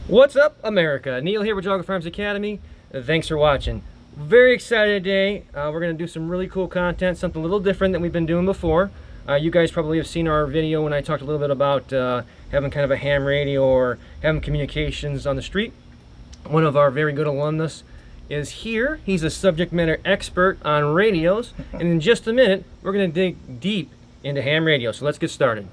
What's up, America? Neil here with Jogger Farms Academy. Thanks for watching. Very excited today. We're going to do some really cool content, something a little different than we've been doing before. You guys probably have seen our video when I talked a little bit about having kind of a ham radio or having communications on the street. One of our very good alumnus is here. He's a subject matter expert on radios. And in just a minute, we're going to dig deep into ham radio. So let's get started.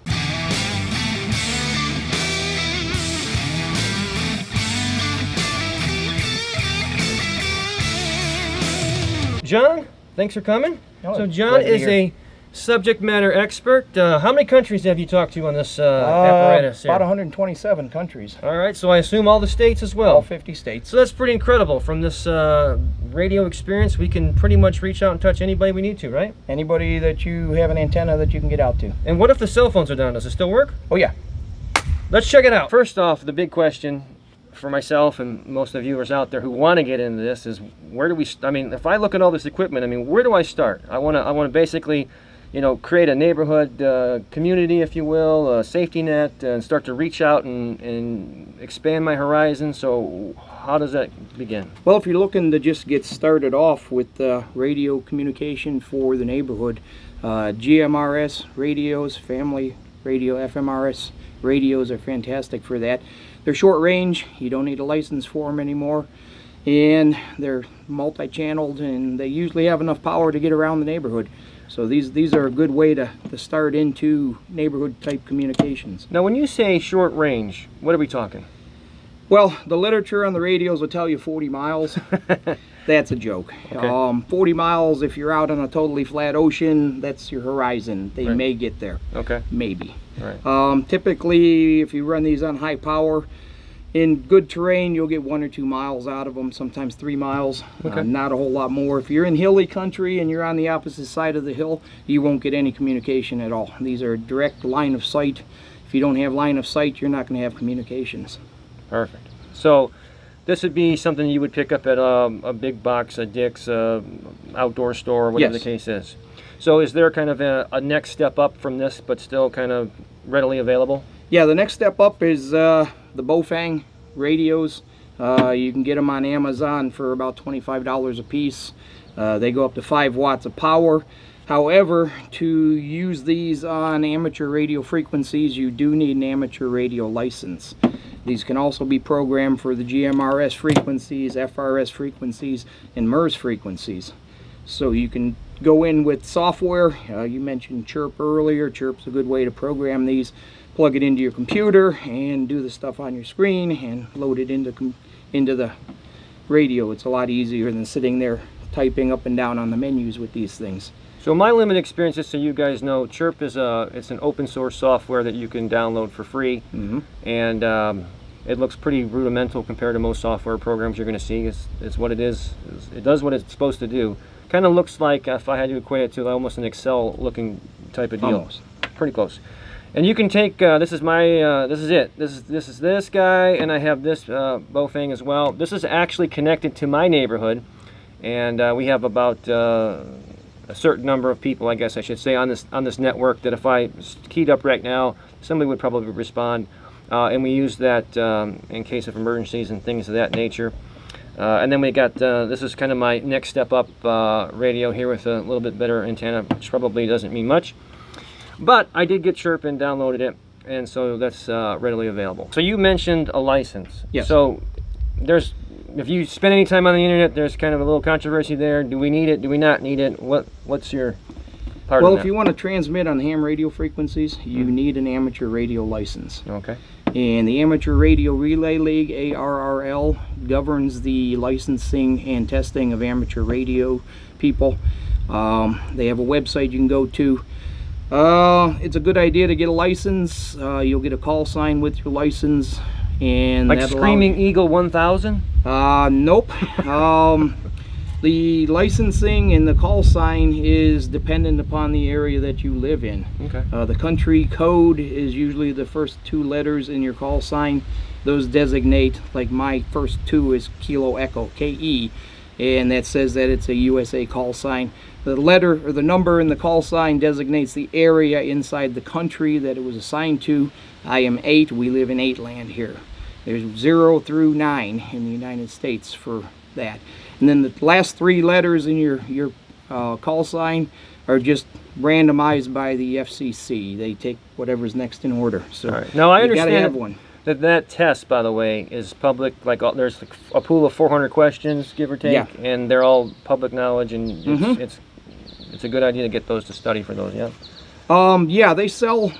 John, thanks for coming. Oh, so John is a subject matter expert. How many countries have you talked to on this apparatus here? About 127 countries. All right, so I assume all the states as well? All 50 states. So that's pretty incredible. From this radio experience, we can pretty much reach out and touch anybody we need to, right? Anybody that you have an antenna that you can get out to. And what if the cell phones are down? Does it still work? Oh yeah. Let's check it out. First off, the big question for myself and most of the viewers out there who want to get into this is, where do we, I mean, if I look at all this equipment, I mean, where do I start? I want to basically, you know, create a neighborhood community, if you will, a safety net, and start to reach out and expand my horizon. So how does that begin? Well, if you're looking to just get started off with radio communication for the neighborhood, GMRS radios, family radio, FMRS radios are fantastic for that. They're short range, you don't need a license for them anymore, and they're multi-channeled, and they usually have enough power to get around the neighborhood. So these are a good way to start into neighborhood type communications. Now when you say short range, what are we talking? Well, the literature on the radios will tell you 40 miles. That's a joke. Okay. 40 miles, if you're out on a totally flat ocean, that's your horizon. They may get there. Okay. Maybe. Right. Typically, if you run these on high power, in good terrain, you'll get 1 or 2 miles out of them, sometimes 3 miles. Okay. Not a whole lot more. If you're in hilly country and you're on the opposite side of the hill, you won't get any communication at all. These are direct line of sight. If you don't have line of sight, you're not going to have communications. Perfect. So this would be something you would pick up at a big box, a Dick's, outdoor store, whatever the case is. So is there kind of a next step up from this, but still kind of readily available? Yeah, the next step up is the Bofang radios. You can get them on Amazon for about $25 a piece. They go up to 5 watts of power. However, to use these on amateur radio frequencies, you do need an amateur radio license. These can also be programmed for the GMRS frequencies, FRS frequencies, and MERS frequencies. So you can go in with software. You mentioned Chirp earlier. Chirp's a good way to program these. Plug it into your computer and do the stuff on your screen and load it into the radio. It's a lot easier than sitting there typing up and down on the menus with these things. So my limited experience, just so you guys know, Chirp is it's an open source software that you can download for free. Mm-hmm. And it looks pretty rudimental compared to most software programs you're going to see. It's what it is. It does what it's supposed to do. Kind of looks like, if I had to equate it to almost an Excel looking type of deal. Almost. Pretty close. And you can take, this is my, this is it. This is this guy, and I have this Bofang as well. This is actually connected to my neighborhood, and we have about a certain number of people, I guess I should say, on this network that if I keyed up right now, somebody would probably respond. And we use that in case of emergencies and things of that nature. And then we got, this is kind of my next step up radio here with a little bit better antenna, which probably doesn't mean much. But I did get Chirp and downloaded it, and so that's readily available. So you mentioned a license. Yes. So if you spend any time on the internet, there's kind of a little controversy there. Do we need it? Do we not need it? What's your part of that? Well, if you want to transmit on ham radio frequencies, you need an amateur radio license. Okay. And the Amateur Radio Relay League, ARRL, governs the licensing and testing of amateur radio people. They have a website you can go to. It's a good idea to get a license. You'll get a call sign with your license. And like Screaming Eagle 1000? Nope. The licensing and the call sign is dependent upon the area that you live in. Okay. The country code is usually the first 2 letters in your call sign. Those designate, like my first 2 is Kilo Echo, KE, and that says that it's a USA call sign. The letter or the number in the call sign designates the area inside the country that it was assigned to. I am 8, we live in 8 land here. There's 0 through 9 in the United States for that. And then the last 3 letters in your call sign are just randomized by the FCC. They take whatever's next in order. So all right. Now I you gotta understand have one. that test, by the way, is public. Like there's a pool of 400 questions, give or take, Yeah. and they're all public knowledge, and it's a good idea to get those to study for those. Yeah. Yeah, they sell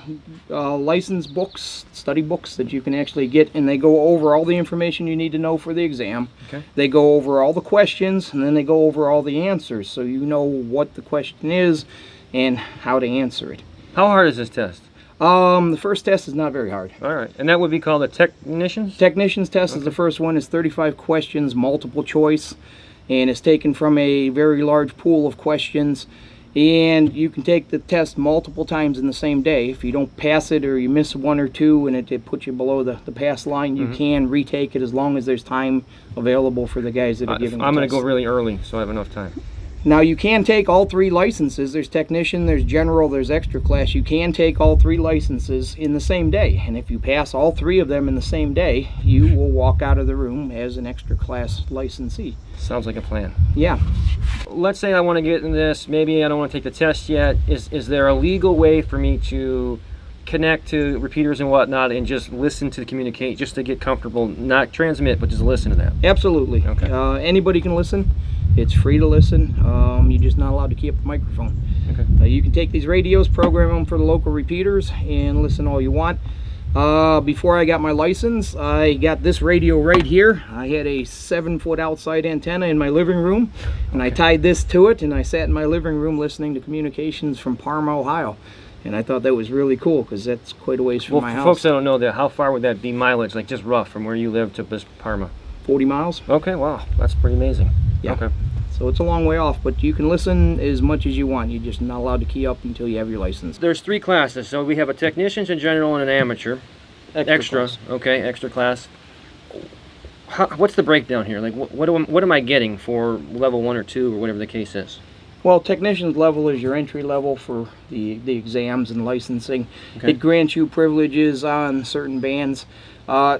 license books, study books that you can actually get, and they go over all the information you need to know for the exam. Okay. They go over all the questions, and then they go over all the answers, so you know what the question is and how to answer it. How hard is this test? The first test is not very hard. All right, and that would be called a technician's? Technician's test is the first one. It's 35 questions, multiple choice, and it's taken from a very large pool of questions. And you can take the test multiple times in the same day. If you don't pass it or you miss 1 or 2 and it puts you below the pass line, you can retake it as long as there's time available for the guys that are giving the test. I'm going to go really early so I have enough time. Now you can take all 3 licenses. There's technician, there's general, there's extra class. You can take all 3 licenses in the same day. And if you pass all 3 of them in the same day, you will walk out of the room as an extra class licensee. Sounds like a plan. Yeah. Let's say I want to get in this. Maybe I don't want to take the test yet. Is there a legal way for me to connect to repeaters and whatnot and just listen to communicate, just to get comfortable, not transmit, but just listen to that? Absolutely. Okay. Anybody can listen. It's free to listen. You're just not allowed to keep the microphone. Okay. You can take these radios, program them for the local repeaters, and listen all you want. Before I got my license, I got this radio right here. I had a 7-foot outside antenna in my living room, and I tied this to it, and I sat in my living room listening to communications from Parma, Ohio. And I thought that was really cool because that's quite a ways from my For house. folks that don't know that, how far would that be mileage, like just rough from where you live to Parma? 40 miles. Okay, wow, that's pretty amazing. Yeah. Okay. So it's a long way off, but you can listen as much as you want. You're just not allowed to key up until you have your license. There's 3 classes, so we have a technician's, a general, and an amateur. Extra class. Okay, extra class. What's the breakdown here? Like, what am I getting for level 1 or 2 or whatever the case is? Well, technician's level is your entry level for the exams and licensing. Okay. It grants you privileges on certain bands.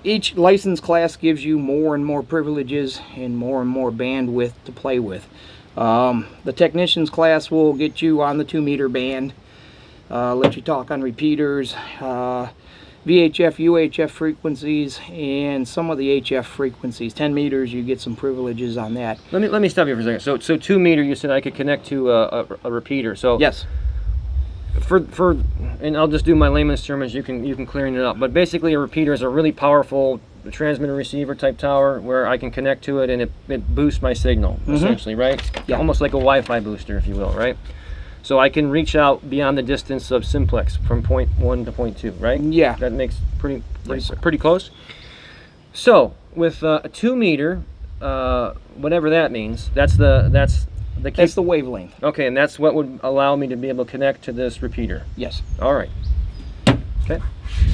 Each license class gives you more and more privileges and more bandwidth to play with. The technician's class will get you on the 2-meter band, let you talk on repeaters, VHF, UHF frequencies, and some of the HF frequencies. 10 meters, you get some privileges on that. Let me stop you for a second. So 2 meter, you said I could connect to a repeater. So Yes. And I'll just do my layman's terms. You can clear it up. But basically, a repeater is a really powerful transmitter receiver type tower where I can connect to it and it boosts my signal essentially, right? Yeah. Almost like a Wi-Fi booster, if you will, right? So I can reach out beyond the distance of simplex from point 1 to point 2, right? Yeah. That makes pretty Yes, sir. pretty close. So with a 2 meter, whatever that means, that's the wavelength. Okay, and that's what would allow me to be able to connect to this repeater. Yes. All right. Okay.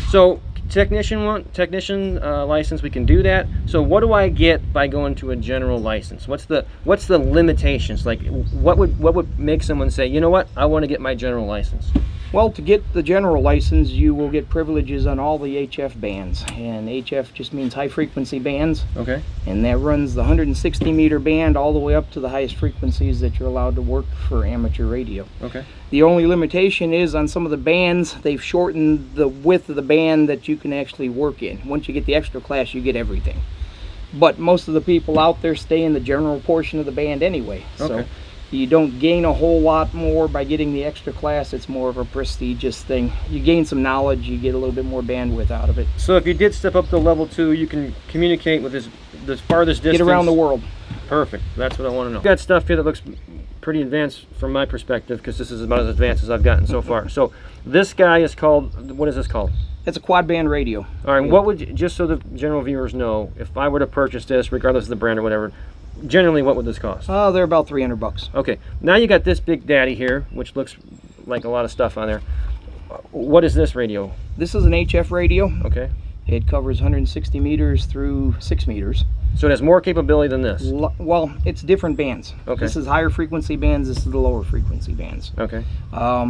So technician license, we can do that. So what do I get by going to a general license? What's the limitations? Like what would make someone say, you know what, I want to get my general license? Well, to get the general license, you will get privileges on all the HF bands, and HF just means high frequency bands, Okay. and that runs the 160 meter band all the way up to the highest frequencies that you're allowed to work for amateur radio. Okay. The only limitation is on some of the bands, they've shortened the width of the band that you can actually work in. Once you get the extra class, you get everything. But most of the people out there stay in the general portion of the band anyway. So Okay. you don't gain a whole lot more by getting the extra class. It's more of a prestigious thing. You gain some knowledge, you get a little bit more bandwidth out of it. So if you did step up to level 2, you can communicate with the farthest distance. Get around the world. Perfect. That's what I want to know. Got stuff here that looks pretty advanced from my perspective because this is about as advanced as I've gotten so far. So this guy is called, what is this called? It's a quad band radio. All right, what would you, just so the general viewers know, if I were to purchase this, regardless of the brand or whatever, generally what would this cost? They're about $300. Okay, now you got this big daddy here, which looks like a lot of stuff on there. What is this radio? This is an HF radio. Okay. It covers 160 meters through 6 meters. So it has more capability than this? Well, it's different bands. Okay. This is higher frequency bands, this is the lower frequency bands. Okay.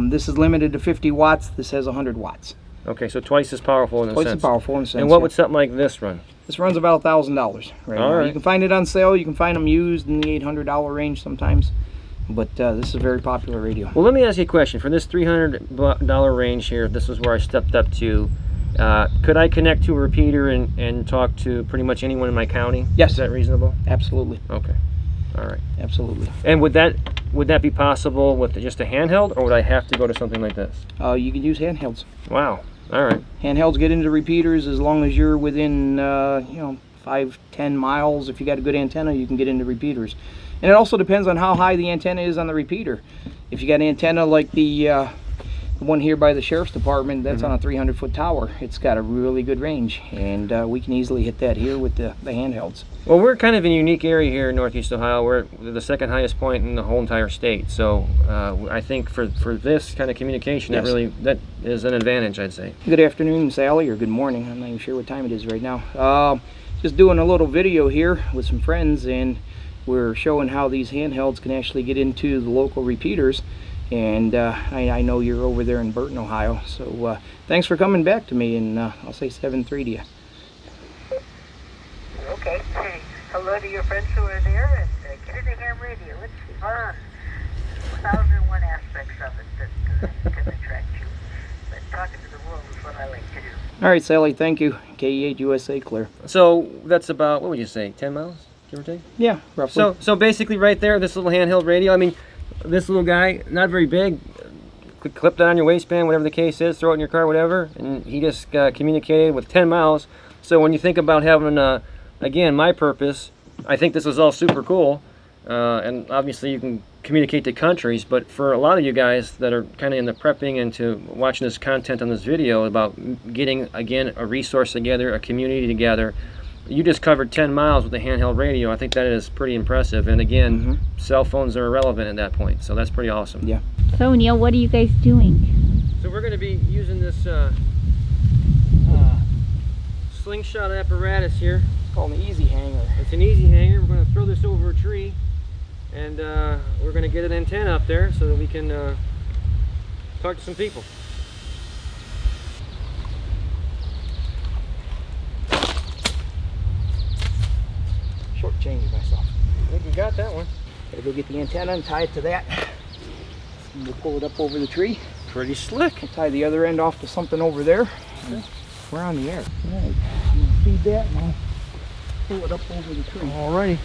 This is limited to 50 watts, this has 100 watts. Okay, so twice as powerful in a sense. Twice as powerful in a sense. And what yeah. would something like this run? This runs about $1,000 right now. right. You can find it on sale. You can find them used in the $800 range sometimes. But this is a very popular radio. Well, let me ask you a question. For this $300 range here, this is where I stepped up to. Could I connect to a repeater and talk to pretty much anyone in my county? Yes. Is that reasonable? Absolutely. Okay. All right. Absolutely. And would that be possible with just a handheld, or would I have to go to something like this? You can use handhelds. Wow. All right. Handhelds get into repeaters as long as you're within, 5-10 miles. If you got a good antenna, you can get into repeaters. And it also depends on how high the antenna is on the repeater. If you got an antenna like the one here by the Sheriff's Department, that's on a 300-foot tower. It's got a really good range, and we can easily hit that here with the handhelds. Well, we're kind of in a unique area here in Northeast Ohio. We're at the second highest point in the whole entire state. So I think for this kind of communication, Yes. that is an advantage, I'd say. Good afternoon, Sally, or good morning. I'm not even sure what time it is right now. Just doing a little video here with some friends, and we're showing how these handhelds can actually get into the local repeaters. And I know you're over there in Burton, Ohio. So thanks for coming back to me, and I'll say 7-3 to you. Okay, say hello to your friends who are there, and get into ham radio. It's fun. 1,001 aspects of it that can attract you. But talking to the world is what I like to do. All right, Sally, thank you. KE8 USA clear. So that's about, what would you say, 10 miles, give or take? Yeah, roughly. So basically right there, this little handheld radio, I mean, this little guy, not very big, clip that on your waistband, whatever the case is, throw it in your car, whatever, and he just communicated with 10 miles. So when you think about having, again, my purpose, I think this is all super cool, and obviously you can communicate to countries, but for a lot of you guys that are kind of in the prepping and to watching this content on this video about getting, again, a resource together, a community together, you just covered 10 miles with a handheld radio. I think that is pretty impressive. And again, cell phones are irrelevant at that point. So that's pretty awesome. Yeah. So Neil, what are you guys doing? So we're going to be using this slingshot apparatus here. It's called an easy hanger. It's an easy hanger. We're going to throw this over a tree, and we're going to get an antenna up there so that we can talk to some people. Shortchanged myself. I think we got that one. Gotta go get the antenna and tie it to that. And we'll pull it up over the tree. Pretty slick. We'll tie the other end off to something over there. And we're on the air. All right, I'm gonna feed that and I'll pull it up over the tree. Alrighty.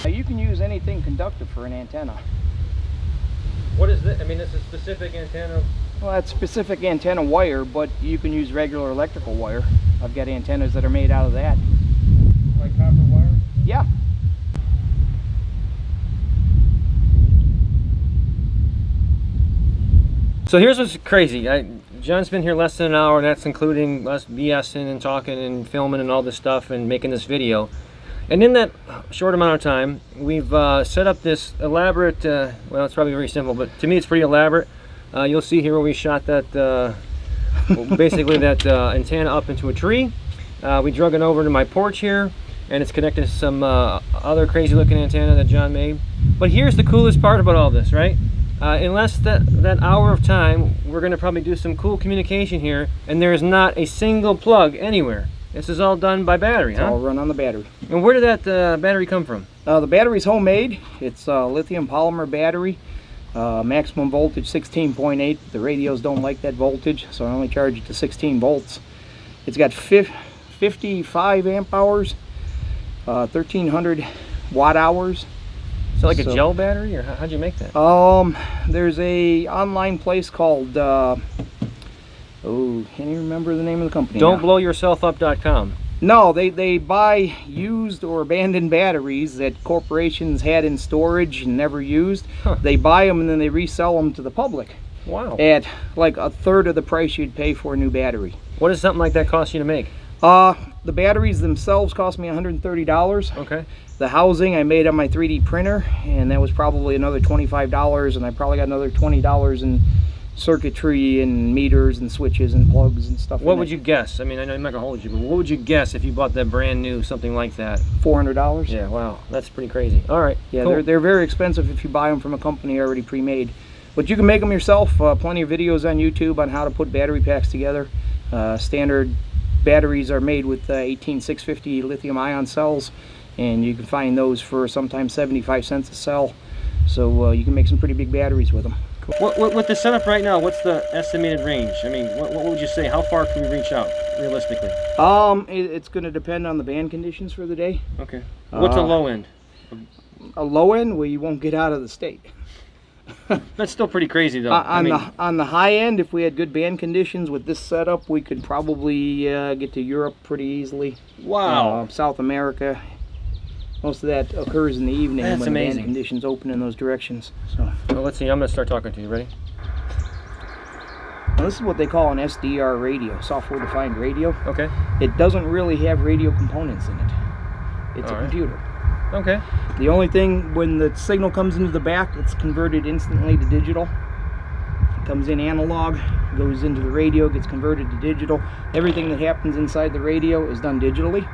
Now you can use anything conductive for an antenna. What is this? I mean, this is specific antenna. Well, that's specific antenna wire, but you can use regular electrical wire. I've got antennas that are made out of that. Like copper wire? Yeah. So here's what's crazy. John's been here less than an hour, and that's including us BSing and talking and filming and all this stuff and making this video. And in that short amount of time, we've set up this elaborate, well, it's probably very simple, but to me it's pretty elaborate. You'll see here where we shot that, basically that antenna up into a tree. We drug it over to my porch here, and it's connected to some other crazy looking antenna that John made. But here's the coolest part about all this, right? In less that hour of time, we're going to probably do some cool communication here, and there is not a single plug anywhere. This is all done by battery, It's huh? all run on the battery. And where did that battery come from? The battery's homemade. It's a lithium polymer battery. Maximum voltage 16.8. The radios don't like that voltage, so I only charge it to 16 volts. It's got 55 amp hours, 1300 watt hours. So like a gel battery, or how'd you make that? There's a online place called can't even remember the name of the company now. Don'tBlowYourselfUp.com. No, they buy used or abandoned batteries that corporations had in storage and never used. Huh. They buy them and then they resell them to the public Wow. at like a third of the price you'd pay for a new battery. What does something like that cost you to make? The batteries themselves cost me $130. Okay. The housing I made on my 3D printer, and that was probably another $25, and I probably got another $20 in circuitry and meters and switches and plugs and stuff. What would you guess? I mean, I know I'm not gonna hold you, but what would you guess if you bought that brand new something like that? $400. Yeah, wow, that's pretty crazy. All right, Yeah, cool. they're very expensive if you buy them from a company already pre-made. But you can make them yourself. Plenty of videos on YouTube on how to put battery packs together. Standard batteries are made with 18650 lithium-ion cells, and you can find those for sometimes 75 cents a cell. So you can make some pretty big batteries with them. What, with the setup right now, what's the estimated range? I mean, what would you say? How far can we reach out, realistically? It's going to depend on the band conditions for the day. Okay. What's a low end? A low end, well, you won't get out of the state. That's still pretty crazy, though. On the high end, if we had good band conditions with this setup, we could probably get to Europe pretty easily. Wow. South America. Most of that occurs in the evening. That's when amazing. band conditions open in those directions. So Well, let's see. I'm gonna start talking to you. Ready? now this is what they call an SDR radio, software-defined radio. Okay. It doesn't really have radio components in it. It's All a right. computer. Okay. The only thing, when the signal comes into the back, it's converted instantly to digital. It comes in analog, goes into the radio, gets converted to digital. Everything that happens inside the radio is done digitally.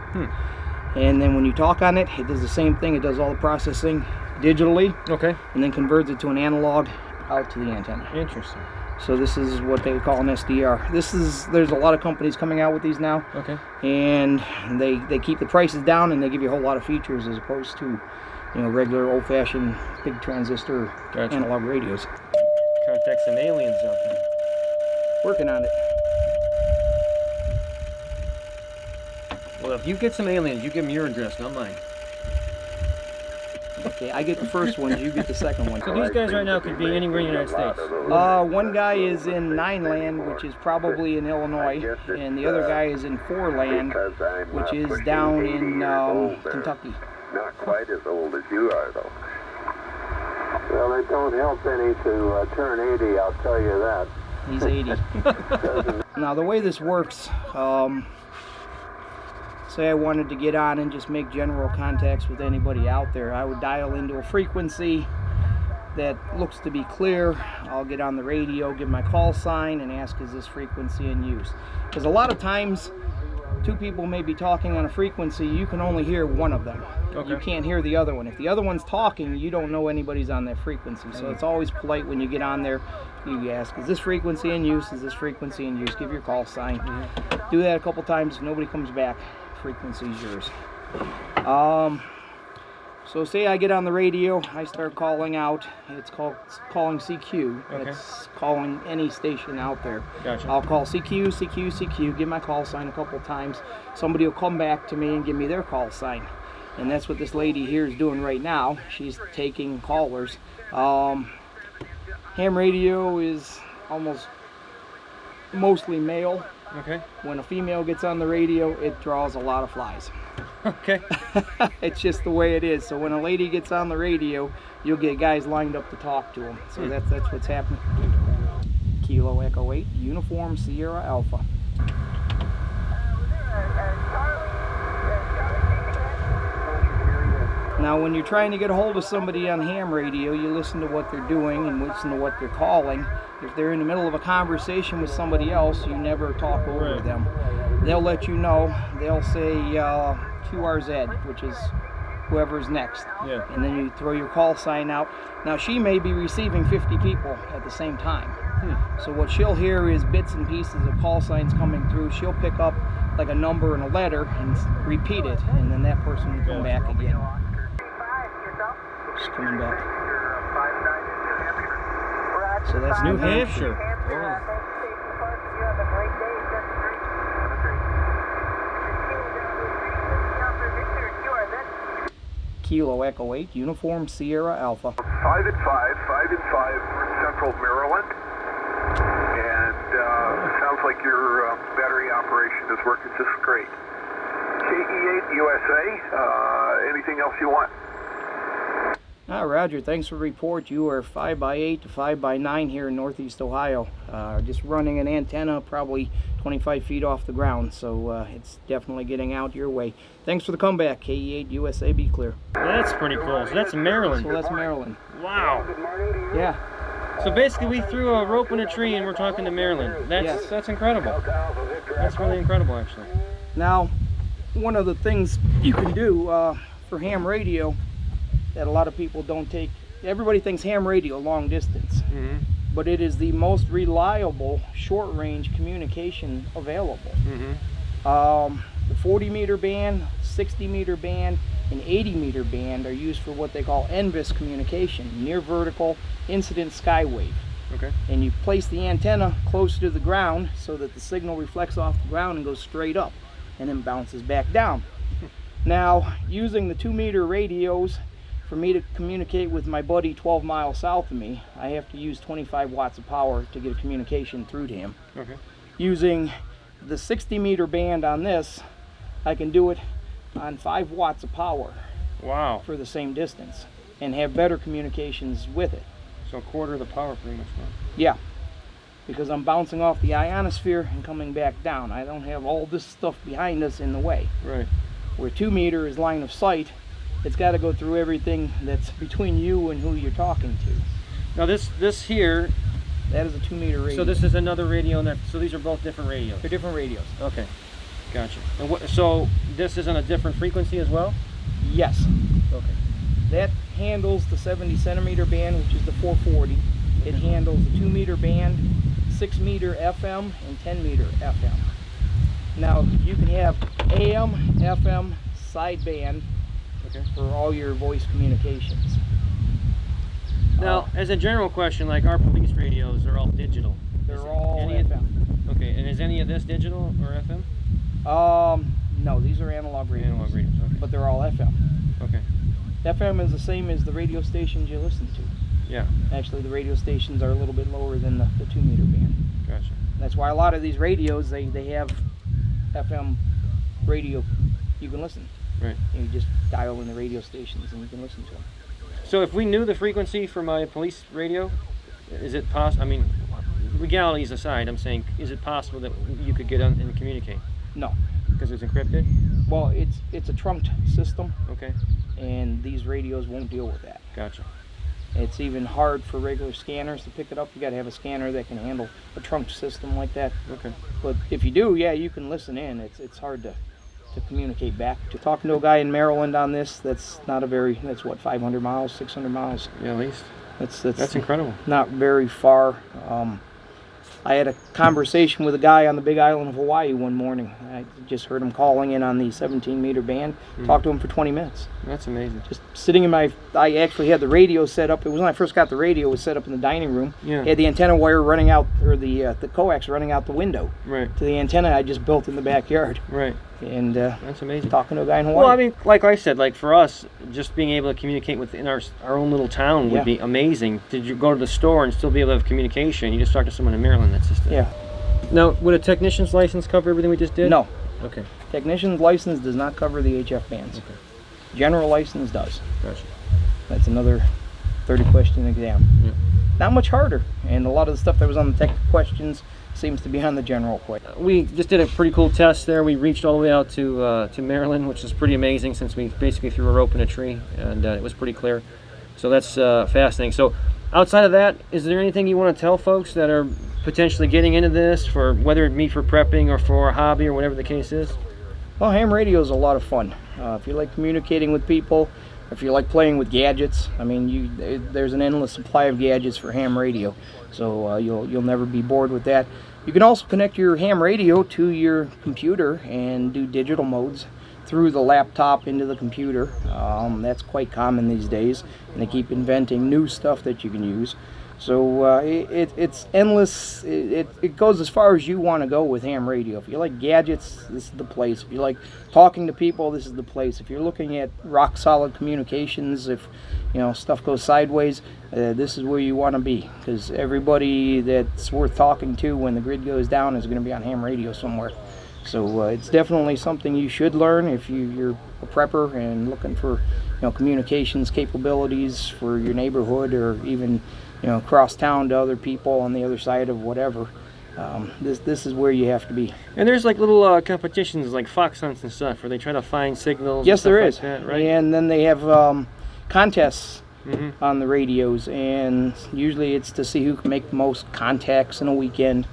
And then when you talk on it, it does the same thing. It does all the processing digitally, Okay. and then converts it to an analog out to the antenna. Interesting. So this is what they call an SDR. There's a lot of companies coming out with these now. Okay. And they keep the prices down, and they give you a whole lot of features as opposed to, regular old-fashioned big transistor Gotcha. analog radios. Contact some aliens out there. Working on it. Well, if you get some aliens, you give them your address, not mine. Okay, I get the first one, you get the second one. So these guys right now could be anywhere in the United States. One guy is in Nine Land, which is probably in Illinois, and the other guy is in Four Land, which is down in Kentucky. Not quite as old as you are, though. Well, it don't help any to turn 80, I'll tell you that. He's 80. Now, the way this works, say I wanted to get on and just make general contacts with anybody out there, I would dial into a frequency that looks to be clear. I'll get on the radio, give my call sign, and ask, is this frequency in use? Because a lot of times, two people may be talking on a frequency, you can only hear one of them. Okay. You can't hear the other one. If the other one's talking, you don't know anybody's on that frequency. So it's always polite when you get on there, you ask, is this frequency in use? Is this frequency in use? Give your call sign. Do that a couple times. If nobody comes back, frequency is yours. So say I get on the radio, I start calling out. It's calling CQ. Okay. It's calling any station out there. Gotcha. I'll call CQ, CQ, CQ, give my call sign a couple times. Somebody will come back to me and give me their call sign. And that's what this lady here is doing right now. She's taking callers. Ham radio is mostly male. Okay. When a female gets on the radio, it draws a lot of flies. Okay. It's just the way it is. So when a lady gets on the radio, you'll get guys lined up to talk to them. So that's what's happening. Kilo Echo 8, Uniform Sierra Alpha. Now when you're trying to get a hold of somebody on ham radio, you listen to what they're doing and listen to what they're calling. If they're in the middle of a conversation with somebody else, you never talk over Right. them. They'll let you know. They'll say QRZ, which is whoever's next. Yeah. And then you throw your call sign out. Now she may be receiving 50 people at the same time. So what she'll hear is bits and pieces of call signs coming through. She'll pick up like a number and a letter and repeat it, and then that person will come back again. Just coming back. So that's New Hampshire. Kilo Echo 8, Uniform Sierra Alpha. 5 and 5 Central Maryland. And sounds like your battery operation is working just great. KE8 USA, anything else you want? Roger, thanks for the report. You are 5x8 to 5x9 here in Northeast Ohio. Just running an antenna probably 25 feet off the ground, so it's definitely getting out your way. Thanks for the comeback, KE8 USA, be clear. That's pretty cool. So that's Maryland. So that's Maryland. Wow. Yeah. So basically, we threw a rope in a tree and we're talking to Maryland. That's incredible. That's really incredible, actually. Now, one of the things you can do for ham radio that a lot of people don't take, everybody thinks ham radio long distance, but it is the most reliable short range communication available. The 40 meter band, 60 meter band, and 80 meter band are used for what they call NVIS communication, near vertical incident skywave. Okay. And you place the antenna closer to the ground so that the signal reflects off the ground and goes straight up and then bounces back down. Now, using the 2 meter radios, for me to communicate with my buddy 12 miles south of me, I have to use 25 watts of power to get a communication through to him. Okay. Using the 60 meter band on this, I can do it on 5 watts of power. Wow. For the same distance and have better communications with it. So a quarter of the power pretty much. Yeah, because I'm bouncing off the ionosphere and coming back down. I don't have all this stuff behind us in the way. Right. Where 2 meter is line of sight, it's got to go through everything that's between you and who you're talking to. Now this here, that is a 2 meter radio. So this is another radio, so these are both different radios? They're different radios. Okay, gotcha. And so this is on a different frequency as well? Yes. Okay. That handles the 70 centimeter band, which is the 440. It handles the 2 meter band, 6 meter FM, and 10 meter FM. Now you can have AM, FM, sideband for all your voice communications. Now, as a general question, like our police radios are all digital. They're all FM. Okay, and is any of this digital or FM? No, these are analog radios. Analog radios, okay. But they're all FM. Okay. FM is the same as the radio stations you listen to. Yeah. Actually, the radio stations are a little bit lower than the 2 meter band. Gotcha. That's why a lot of these radios, they have FM radio you can listen. Right. And you just dial in the radio stations and you can listen to them. So if we knew the frequency for my police radio, is it possible, I mean, legalities aside, I'm saying, is it possible that you could get on and communicate? No. Because it's encrypted? Well, it's a trunked system. Okay. And these radios won't deal with that. Gotcha. It's even hard for regular scanners to pick it up. You got to have a scanner that can handle a trunked system like that. Okay. But if you do, yeah, you can listen in. It's hard to communicate back. To talking to a guy in Maryland on this, that's what, 500 miles, 600 miles? Yeah, at least. That's incredible. Not very far. I had a conversation with a guy on the big island of Hawaii one morning. I just heard him calling in on the 17 meter band. Talked to him for 20 minutes. That's amazing. Just sitting in I actually had the radio set up. It was when I first got the radio, it was set up in the dining room. Yeah. It had the antenna wire running out, or the coax running out the window. Right. To the antenna I just built in the backyard. Right. And that's amazing. Talking to a guy in Hawaii. Well, I mean, like I said, like for us, just being able to communicate within our own little town would be amazing. Did you go to the store and still be able to have communication? You just talk to someone in Maryland. That's just yeah. Now, would a technician's license cover everything we just did? No. Okay. Technician's license does not cover the HF bands. Okay. General license does. Gotcha. That's another 30 question exam. Yeah. Not much harder, and a lot of the stuff that was on the tech questions seems to be on the general question. We just did a pretty cool test there. We reached all the way out to Maryland, which is pretty amazing since we basically threw a rope in a tree, and it was pretty clear. So that's fascinating. So outside of that, is there anything you want to tell folks that are potentially getting into this, for whether it be for prepping or for a hobby or whatever the case is? Well, ham radio is a lot of fun. If you like communicating with people, if you like playing with gadgets, I mean, there's an endless supply of gadgets for ham radio, so you'll never be bored with that. You can also connect your ham radio to your computer and do digital modes through the laptop into the computer. That's quite common these days, and they keep inventing new stuff that you can use. So it's endless. It goes as far as you want to go with ham radio. If you like gadgets, this is the place. If you like talking to people, this is the place. If you're looking at rock solid communications, if stuff goes sideways, this is where you want to be, because everybody that's worth talking to when the grid goes down is going to be on ham radio somewhere. So it's definitely something you should learn if you're a prepper and looking for communications capabilities for your neighborhood, or even across town to other people on the other side of whatever. This is where you have to be. And there's like little competitions like fox hunts and stuff where they try to find signals. Yes, and there stuff is. like that, right? And then they have contests on the radios, and usually it's to see who can make the most contacts in a weekend.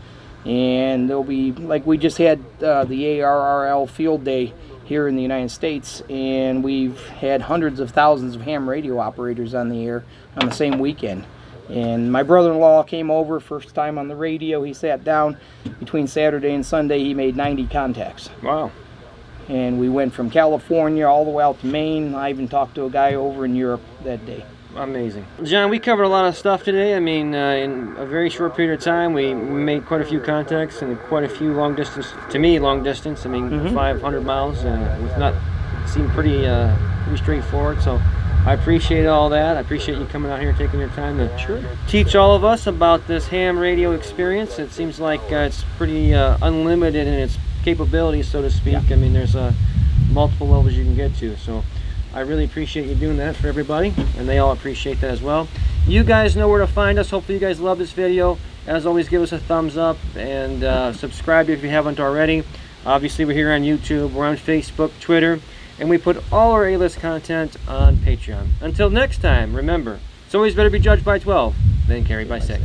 And there'll be, like, we just had the ARRL field day here in the United States, and we've had hundreds of thousands of ham radio operators on the air on the same weekend. And my brother-in-law came over, first time on the radio. He sat down. Between Saturday and Sunday, he made 90 contacts. Wow. And we went from California all the way out to Maine. I even talked to a guy over in Europe that day. Amazing. John, we covered a lot of stuff today. I mean, in a very short period of time, we made quite a few contacts and quite a few long distance, to me, long distance. I mean, 500 miles, with not, it seemed pretty straightforward. So I appreciate all that. I appreciate you coming out here and taking your time to teach all of us about this ham radio experience. It seems like it's pretty unlimited in its capabilities, so to speak. I mean, there's multiple levels you can get to. So I really appreciate you doing that for everybody, and they all appreciate that as well. You guys know where to find us. Hopefully you guys love this video. As always, give us a thumbs up and subscribe if you haven't already. Obviously, we're here on YouTube, we're on Facebook, Twitter, and we put all our A-list content on Patreon. Until next time, remember, it's always better to be judged by 12 than carried by 6.